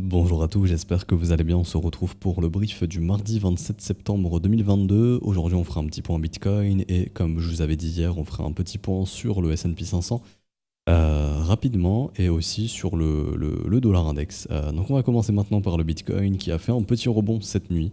Bonjour à tous, j'espère que vous allez bien. On se retrouve pour le brief du mardi 27 septembre 2022. Aujourd'hui, on fera un petit point Bitcoin et comme je vous avais dit hier, on fera un petit point sur le S&P 500 rapidement et aussi sur le dollar index. Donc, on va commencer maintenant par le Bitcoin qui a fait un petit rebond cette nuit.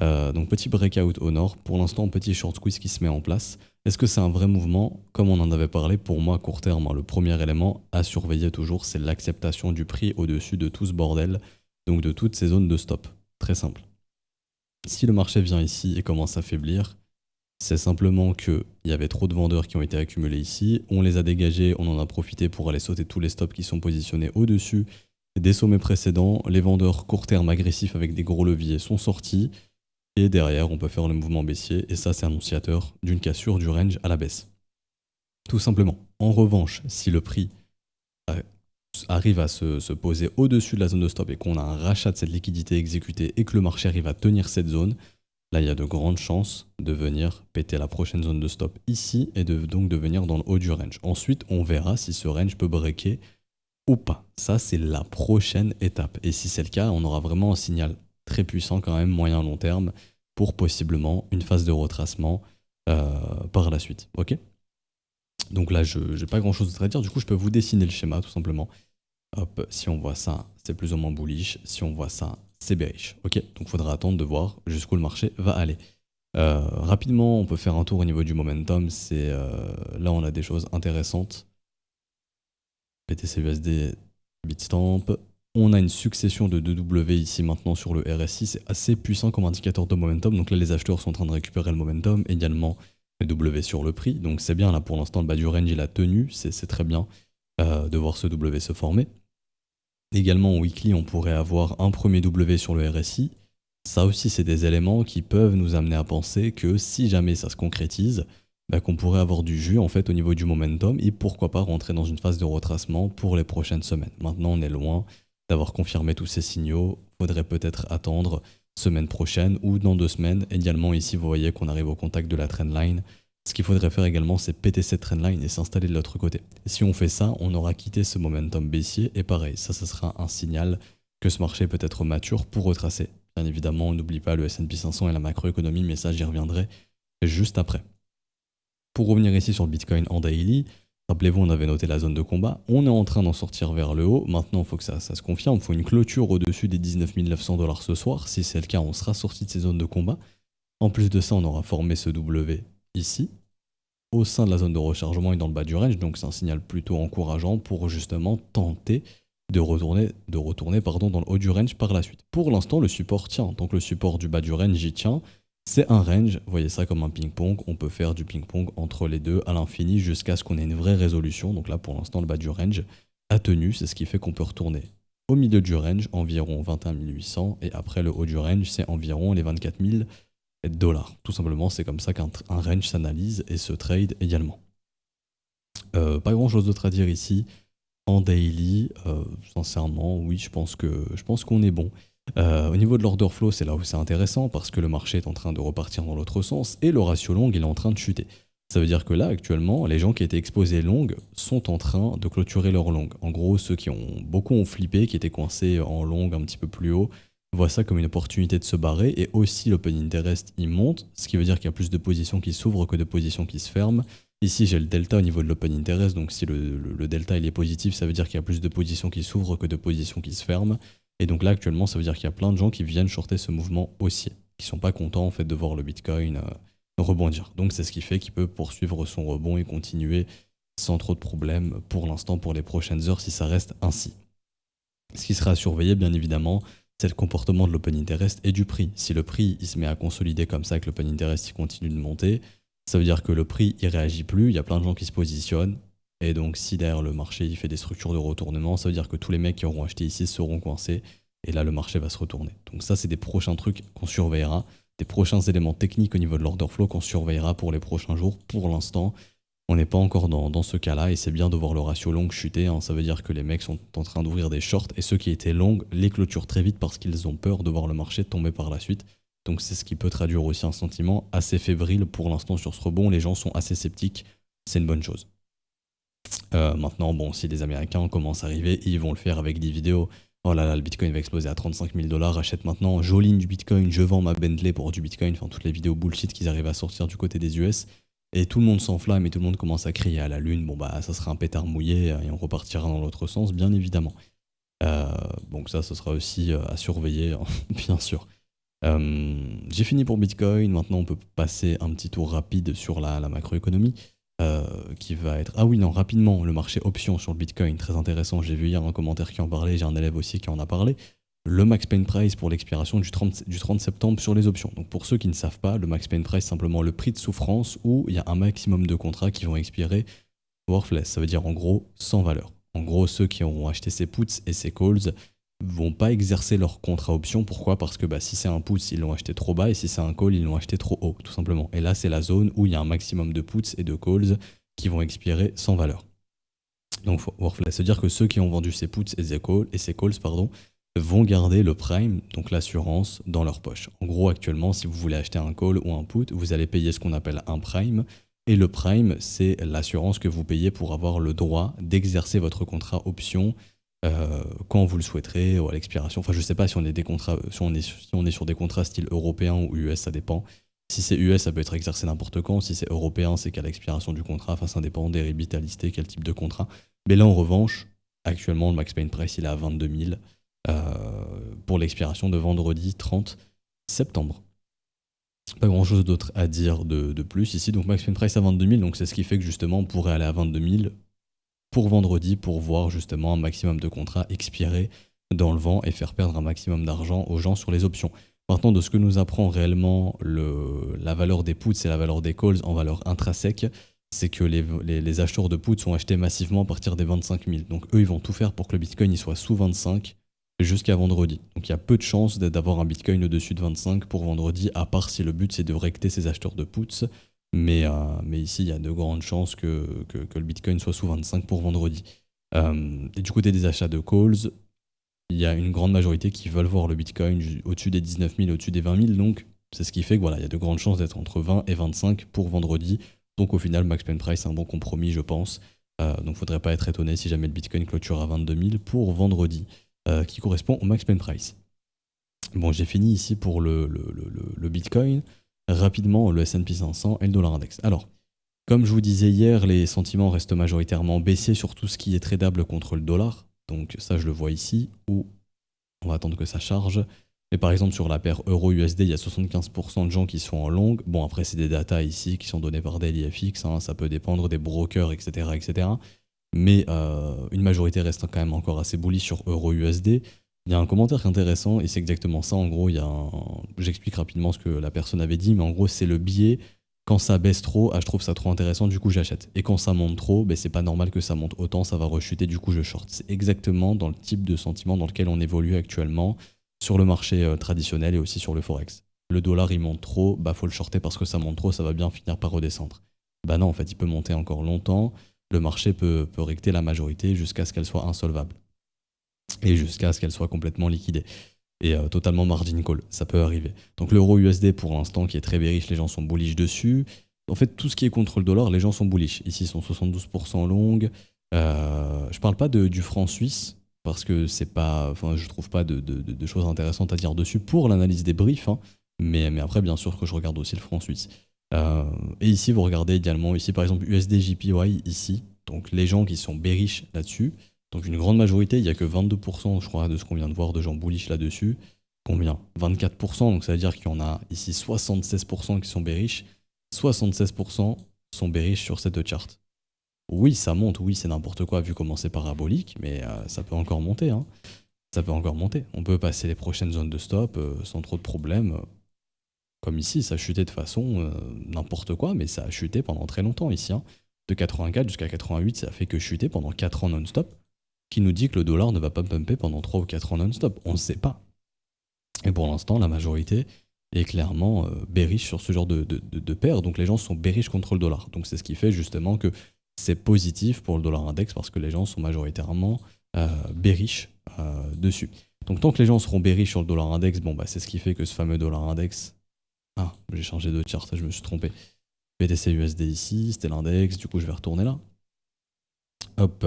Donc, petit breakout au nord. Pour l'instant, petit short squeeze qui se met en place. Est-ce que c'est un vrai mouvement? Comme on en avait parlé, pour moi, à court terme, hein, le premier élément à surveiller toujours, c'est l'acceptation du prix au-dessus de tout ce bordel, donc de toutes ces zones de stop. Très simple. Si le marché vient ici et commence à faiblir, c'est simplement qu'il y avait trop de vendeurs qui ont été accumulés ici, on les a dégagés, on en a profité pour aller sauter tous les stops qui sont positionnés au-dessus des sommets précédents, les vendeurs court terme agressifs avec des gros leviers sont sortis, et derrière on peut faire le mouvement baissier, et ça c'est annonciateur d'une cassure du range à la baisse. Tout simplement. En revanche, si le prix arrive à se poser au-dessus de la zone de stop et qu'on a un rachat de cette liquidité exécutée et que le marché arrive à tenir cette zone, là il y a de grandes chances de venir péter la prochaine zone de stop ici et donc de venir dans le haut du range. Ensuite, on verra si ce range peut breaker ou pas. Ça, c'est la prochaine étape. Et si c'est le cas, on aura vraiment un signal très puissant quand même, moyen long terme, pour possiblement une phase de retracement par la suite. Ok? Donc là, je n'ai pas grand chose d'autre à dire. Du coup, je peux vous dessiner le schéma tout simplement. Hop, si on voit ça, c'est plus ou moins bullish. Si on voit ça, c'est bearish. Ok, donc il faudra attendre de voir jusqu'où le marché va aller. Rapidement, on peut faire un tour au niveau du momentum. Là, on a des choses intéressantes. BTC USD, Bitstamp. On a une succession de 2W ici maintenant sur le RSI. C'est assez puissant comme indicateur de momentum. Donc là, les acheteurs sont en train de récupérer le momentum. Également, le W sur le prix. Donc c'est bien, là pour l'instant, le bas du range, il a tenu. C'est très bien de voir ce W se former. Également, en weekly, on pourrait avoir un premier W sur le RSI. Ça aussi, c'est des éléments qui peuvent nous amener à penser que si jamais ça se concrétise, qu'on pourrait avoir du jus en fait au niveau du momentum et pourquoi pas rentrer dans une phase de retracement pour les prochaines semaines. Maintenant, on est loin d'avoir confirmé tous ces signaux. Faudrait peut-être attendre semaine prochaine ou dans 2 semaines. Également, ici, vous voyez qu'on arrive au contact de la trendline. Ce qu'il faudrait faire également, c'est péter cette trendline et s'installer de l'autre côté. Si on fait ça, on aura quitté ce momentum baissier et pareil, ça sera un signal que ce marché peut être mature pour retracer. Bien évidemment, on n'oublie pas le S&P 500 et la macroéconomie, mais ça, j'y reviendrai juste après. Pour revenir ici sur le Bitcoin en daily, rappelez-vous, on avait noté la zone de combat. On est en train d'en sortir vers le haut. Maintenant, il faut que ça se confirme. Il faut une clôture au-dessus des 19 900 $ ce soir. Si c'est le cas, on sera sorti de ces zones de combat. En plus de ça, on aura formé ce W ici, au sein de la zone de rechargement et dans le bas du range. Donc c'est un signal plutôt encourageant pour justement tenter de retourner dans le haut du range par la suite. Pour l'instant, le support tient. Donc le support du bas du range, il tient. C'est un range, voyez ça comme un ping-pong. On peut faire du ping-pong entre les deux à l'infini jusqu'à ce qu'on ait une vraie résolution. Donc là, pour l'instant, le bas du range a tenu. C'est ce qui fait qu'on peut retourner au milieu du range, environ 21 800. Et après, le haut du range, c'est environ les 24 000 $. Tout simplement, c'est comme ça qu'un range s'analyse et se trade également. Pas grand chose d'autre à dire ici. En daily, sincèrement, oui, je pense qu'on est bon. Au niveau de l'order flow, c'est là où c'est intéressant parce que le marché est en train de repartir dans l'autre sens et le ratio long, il est en train de chuter. Ça veut dire que là, actuellement, les gens qui étaient exposés long sont en train de clôturer leur long. En gros, ceux qui beaucoup ont flippé, qui étaient coincés en long un petit peu plus haut, voient ça comme une opportunité de se barrer et aussi l'open interest il monte, ce qui veut dire qu'il y a plus de positions qui s'ouvrent que de positions qui se ferment. Ici j'ai le delta au niveau de l'open interest, donc si le delta il est positif, ça veut dire qu'il y a plus de positions qui s'ouvrent que de positions qui se ferment. Et donc là actuellement ça veut dire qu'il y a plein de gens qui viennent shorter ce mouvement haussier, qui sont pas contents en fait de voir le Bitcoin rebondir. Donc c'est ce qui fait qu'il peut poursuivre son rebond et continuer sans trop de problèmes pour l'instant pour les prochaines heures si ça reste ainsi. Ce qui sera à surveiller bien évidemment, c'est le comportement de l'open interest et du prix. Si le prix il se met à consolider comme ça, que l'open interest il continue de monter, ça veut dire que le prix il réagit plus, il y a plein de gens qui se positionnent, et donc si derrière le marché il fait des structures de retournement, ça veut dire que tous les mecs qui auront acheté ici seront coincés, et là le marché va se retourner. Donc ça c'est des prochains trucs qu'on surveillera, des prochains éléments techniques au niveau de l'order flow qu'on surveillera pour les prochains jours. Pour l'instant, on n'est pas encore dans ce cas-là et c'est bien de voir le ratio long chuter. Hein. Ça veut dire que les mecs sont en train d'ouvrir des shorts et ceux qui étaient longs les clôturent très vite parce qu'ils ont peur de voir le marché tomber par la suite. Donc c'est ce qui peut traduire aussi un sentiment assez fébrile pour l'instant sur ce rebond. Les gens sont assez sceptiques, c'est une bonne chose. Maintenant, bon, si les Américains commencent à arriver, ils vont le faire avec des vidéos Oh là là, le Bitcoin va exploser à 35 000 dollars, achète maintenant, j'all-in du Bitcoin, je vends ma Bentley pour du Bitcoin, enfin toutes les vidéos bullshit qu'ils arrivent à sortir du côté des US. Et tout le monde s'enflamme et tout le monde commence à crier à la lune, bon bah ça sera un pétard mouillé et on repartira dans l'autre sens, bien évidemment. Euh, donc ça, ce sera aussi à surveiller, hein, bien sûr. J'ai fini pour Bitcoin, maintenant on peut passer un petit tour rapide sur la macroéconomie, qui va être... Ah oui, non, rapidement, le marché option sur le Bitcoin, très intéressant, j'ai vu hier un commentaire qui en parlait, j'ai un élève aussi qui en a parlé. Le max pain price pour l'expiration du 30 septembre sur les options. Donc pour ceux qui ne savent pas, le max pain price, c'est simplement le prix de souffrance où il y a un maximum de contrats qui vont expirer worthless, ça veut dire en gros sans valeur. En gros, ceux qui auront acheté ces puts et ces calls vont pas exercer leur contrat option. Pourquoi? Parce que bah, si c'est un put, ils l'ont acheté trop bas, et si c'est un call, ils l'ont acheté trop haut, tout simplement. Et là, c'est la zone où il y a un maximum de puts et de calls qui vont expirer sans valeur. Donc, worthless, c'est-à-dire que ceux qui ont vendu ces puts et ces calls, pardon, vont garder le prime, donc l'assurance, dans leur poche. En gros, actuellement, si vous voulez acheter un call ou un put, vous allez payer ce qu'on appelle un prime. Et le prime, c'est l'assurance que vous payez pour avoir le droit d'exercer votre contrat option quand vous le souhaiterez, ou à l'expiration. Enfin, je sais pas si on est, des contrats, si on est sur des contrats style européen ou US, ça dépend. Si c'est US, ça peut être exercé n'importe quand. Si c'est européen, c'est qu'à l'expiration du contrat. Enfin, ça dépend des rebits à lister, quel type de contrat. Mais là, en revanche, actuellement, le max pain price, il est à 22 000 pour l'expiration de vendredi 30 septembre. Pas grand chose d'autre à dire de plus ici. Donc, max pain price à 22 000. Donc, c'est ce qui fait que justement, on pourrait aller à 22 000 pour vendredi pour voir justement un maximum de contrats expirer dans le vent et faire perdre un maximum d'argent aux gens sur les options. Maintenant, de ce que nous apprend réellement la valeur des puts et la valeur des calls en valeur intrinsèque, c'est que les acheteurs de puts sont achetés massivement à partir des 25 000. Donc eux, ils vont tout faire pour que le Bitcoin il soit sous 25 jusqu'à vendredi. Donc il y a peu de chances d'avoir un Bitcoin au-dessus de 25 pour vendredi, à part si le but c'est de recter ces acheteurs de puts. Mais ici, il y a de grandes chances que le Bitcoin soit sous 25 pour vendredi. Et du côté des achats de calls, il y a une grande majorité qui veulent voir le Bitcoin au-dessus des 19 000, au-dessus des 20 000. Donc, c'est ce qui fait que voilà, il y a de grandes chances d'être entre 20 et 25 pour vendredi. Donc, au final, max pain price, c'est un bon compromis, je pense. Donc, il ne faudrait pas être étonné si jamais le Bitcoin clôture à 22 000 pour vendredi, qui correspond au max pain price. Bon, j'ai fini ici pour le Bitcoin. Rapidement, le S&P 500 et le dollar index. Alors, comme je vous disais hier, les sentiments restent majoritairement baissiers sur tout ce qui est tradable contre le dollar. Donc ça, je le vois ici, où on va attendre que ça charge. Mais par exemple, sur la paire euro-USD, il y a 75% de gens qui sont en long. Bon, après, c'est des datas ici qui sont données par DailyFX, hein, ça peut dépendre des brokers, etc. etc. Mais une majorité reste quand même encore assez bullish sur euro-USD. Il y a un commentaire qui est intéressant, et c'est exactement ça. En gros, j'explique rapidement ce que la personne avait dit, mais en gros, c'est le biais. Quand ça baisse trop, je trouve ça trop intéressant, du coup j'achète. Et quand ça monte trop, c'est pas normal que ça monte autant, ça va rechuter, du coup je short. C'est exactement dans le type de sentiment dans lequel on évolue actuellement sur le marché traditionnel et aussi sur le forex. Le dollar il monte trop, faut le shorter parce que ça monte trop, ça va bien finir par redescendre. Bah non, en fait il peut monter encore longtemps, le marché peut recter la majorité jusqu'à ce qu'elle soit insolvable. Et jusqu'à ce qu'elle soit complètement liquidée. Et totalement margin call, ça peut arriver. Donc l'euro USD pour l'instant qui est très bearish, les gens sont bullish dessus. En fait, tout ce qui est contre le dollar, les gens sont bullish. Ici, ils sont 72% long. Je parle pas du franc suisse, parce que c'est pas, enfin, je trouve pas de choses intéressantes à dire dessus pour l'analyse des briefs. Hein. Mais après, bien sûr que je regarde aussi le franc suisse. Et ici, vous regardez également, ici par exemple, USD JPY, ici. Donc les gens qui sont bearish là-dessus. Donc une grande majorité, il n'y a que 22%, je crois, de ce qu'on vient de voir, de gens bullish là-dessus. Combien? 24%, donc ça veut dire qu'il y en a ici 76% qui sont bearish. 76% sont bearish sur cette charte. Oui, ça monte, oui, c'est n'importe quoi vu comment c'est parabolique, mais ça peut encore monter. Hein. Ça peut encore monter. On peut passer les prochaines zones de stop sans trop de problèmes. Comme ici, ça a chuté de façon n'importe quoi, mais ça a chuté pendant très longtemps ici. Hein. De 84 jusqu'à 88, ça a fait que chuter pendant 4 ans non-stop, qui nous dit que le dollar ne va pas pumper pendant 3 ou 4 ans non-stop. On ne sait pas. Et pour l'instant, la majorité est clairement bearish sur ce genre de paire. Donc les gens sont bearish contre le dollar. Donc c'est ce qui fait justement que c'est positif pour le dollar index parce que les gens sont majoritairement bearish dessus. Donc tant que les gens seront bearish sur le dollar index, c'est ce qui fait que ce fameux dollar index... Ah, j'ai changé de chart, je me suis trompé. BTC USD ici, c'était l'index, du coup je vais retourner là. Hop.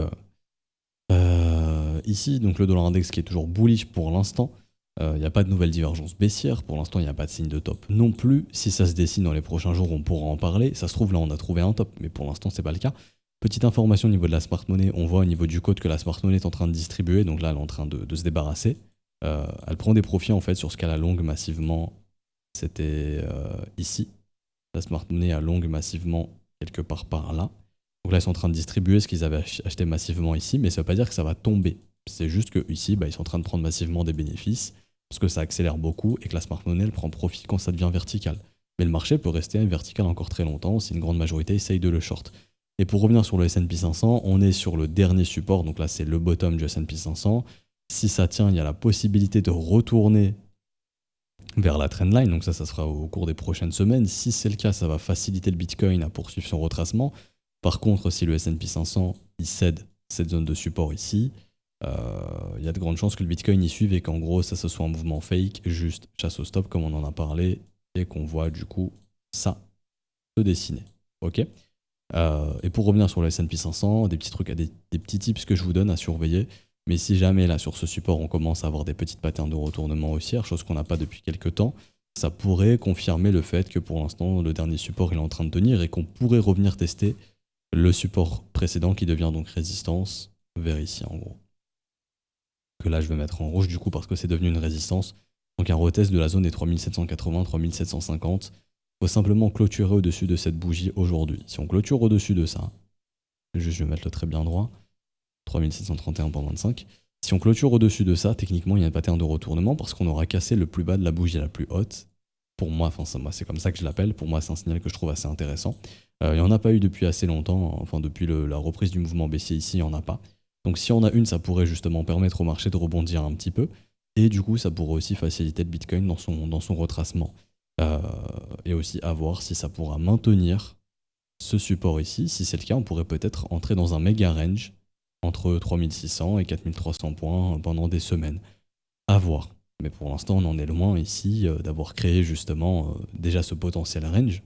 Ici, donc le dollar index qui est toujours bullish pour l'instant. Il n'y a pas de nouvelle divergence baissière. Pour l'instant, il n'y a pas de signe de top non plus. Si ça se dessine dans les prochains jours, on pourra en parler. Ça se trouve, là, on a trouvé un top, mais pour l'instant, c'est pas le cas. Petite information au niveau de la smart money, on voit au niveau du code que la smart money est en train de distribuer. Donc là, elle est en train de se débarrasser. Elle prend des profits en fait sur ce qu'elle a longue massivement. C'était ici. La smart money a longue massivement quelque part par là. Donc là, ils sont en train de distribuer ce qu'ils avaient acheté massivement ici, mais ça ne veut pas dire que ça va tomber. C'est juste que ici, ils sont en train de prendre massivement des bénéfices, parce que ça accélère beaucoup et que la smart money elle prend profit quand ça devient vertical. Mais le marché peut rester vertical encore très longtemps si une grande majorité essaye de le short. Et pour revenir sur le S&P 500, on est sur le dernier support, donc là c'est le bottom du S&P 500. Si ça tient, il y a la possibilité de retourner vers la trendline, donc ça sera au cours des prochaines semaines. Si c'est le cas, ça va faciliter le Bitcoin à poursuivre son retracement. Par contre, si le S&P 500 il cède cette zone de support ici, il y a de grandes chances que le Bitcoin y suive et qu'en gros ça ce soit un mouvement fake, juste chasse au stop comme on en a parlé, et qu'on voit du coup ça se dessiner. Ok. Et pour revenir sur le S&P 500, des petits trucs, des petits tips que je vous donne à surveiller. Mais si jamais là sur ce support on commence à avoir des petites patterns de retournement haussière, chose qu'on n'a pas depuis quelques temps, ça pourrait confirmer le fait que pour l'instant le dernier support il est en train de tenir et qu'on pourrait revenir tester le support précédent qui devient donc résistance vers ici en gros. Que là je vais mettre en rouge du coup parce que c'est devenu une résistance. Donc un retest de la zone des 3780-3750. Il faut simplement clôturer au-dessus de cette bougie aujourd'hui. Si on clôture au-dessus de ça, je vais mettre le trait bien droit, 3731,25. Si on clôture au-dessus de ça, techniquement, il y a un pattern de retournement parce qu'on aura cassé le plus bas de la bougie la plus haute. Pour moi, c'est comme ça que je l'appelle. Pour moi, c'est un signal que je trouve assez intéressant. Il n'y en a pas eu depuis assez longtemps. Enfin, depuis la reprise du mouvement baissier ici, il n'y en a pas. Donc si on a une, ça pourrait justement permettre au marché de rebondir un petit peu. Et du coup, ça pourrait aussi faciliter le Bitcoin dans son retracement. Et aussi à voir si ça pourra maintenir ce support ici. Si c'est le cas, on pourrait peut-être entrer dans un méga range entre 3600 et 4300 points pendant des semaines. À voir. Mais pour l'instant, on en est loin ici d'avoir créé justement déjà ce potentiel range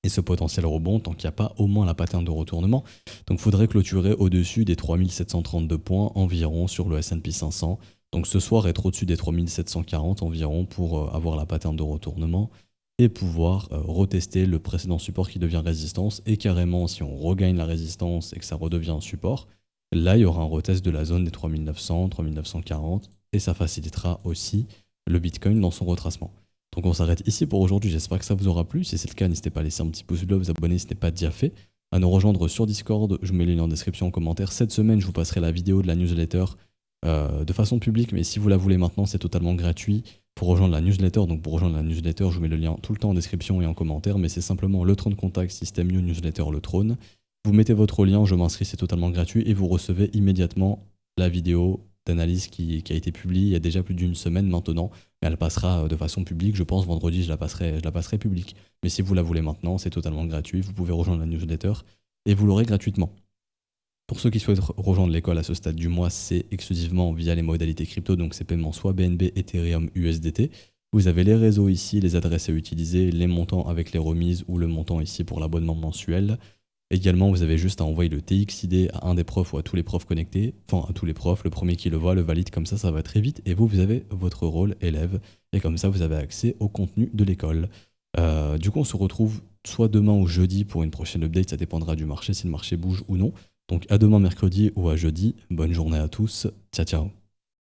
et ce potentiel rebond tant qu'il n'y a pas au moins la pattern de retournement. Donc il faudrait clôturer au-dessus des 3732 points environ sur le S&P 500. Donc ce soir, être au-dessus des 3740 environ pour avoir la pattern de retournement et pouvoir retester le précédent support qui devient résistance. Et carrément, si on regagne la résistance et que ça redevient un support, là, il y aura un retest de la zone des 3900, 3940 et ça facilitera aussi le Bitcoin dans son retracement. Donc on s'arrête ici pour aujourd'hui, j'espère que ça vous aura plu. Si c'est le cas, n'hésitez pas à laisser un petit pouce bleu, vous abonner si ce n'est pas déjà fait, à nous rejoindre sur Discord, je vous mets les liens en description en commentaire. Cette semaine, je vous passerai la vidéo de la newsletter de façon publique, mais si vous la voulez maintenant, c'est totalement gratuit pour rejoindre la newsletter. Donc pour rejoindre la newsletter, je vous mets le lien tout le temps en description et en commentaire, mais c'est simplement le Trône Contact System New Newsletter le Trône. Vous mettez votre lien, je m'inscris, c'est totalement gratuit et vous recevez immédiatement la vidéo d'analyse qui a été publiée il y a déjà plus d'une semaine maintenant. Mais elle passera de façon publique, je pense vendredi je la passerai publique. Mais si vous la voulez maintenant, c'est totalement gratuit, vous pouvez rejoindre la newsletter et vous l'aurez gratuitement. Pour ceux qui souhaitent rejoindre l'école à ce stade du mois, c'est exclusivement via les modalités crypto, donc c'est paiement soit BNB, Ethereum, USDT. Vous avez les réseaux ici, les adresses à utiliser, les montants avec les remises ou le montant ici pour l'abonnement mensuel. Également, vous avez juste à envoyer le TXID à un des profs ou à tous les profs connectés, enfin à tous les profs, le premier qui le voit le valide, comme ça va très vite et vous avez votre rôle élève et comme ça vous avez accès au contenu de l'école. Du coup, on se retrouve soit demain ou jeudi pour une prochaine update, ça dépendra du marché, si le marché bouge ou non. Donc à demain mercredi ou à jeudi, bonne journée à tous, ciao ciao.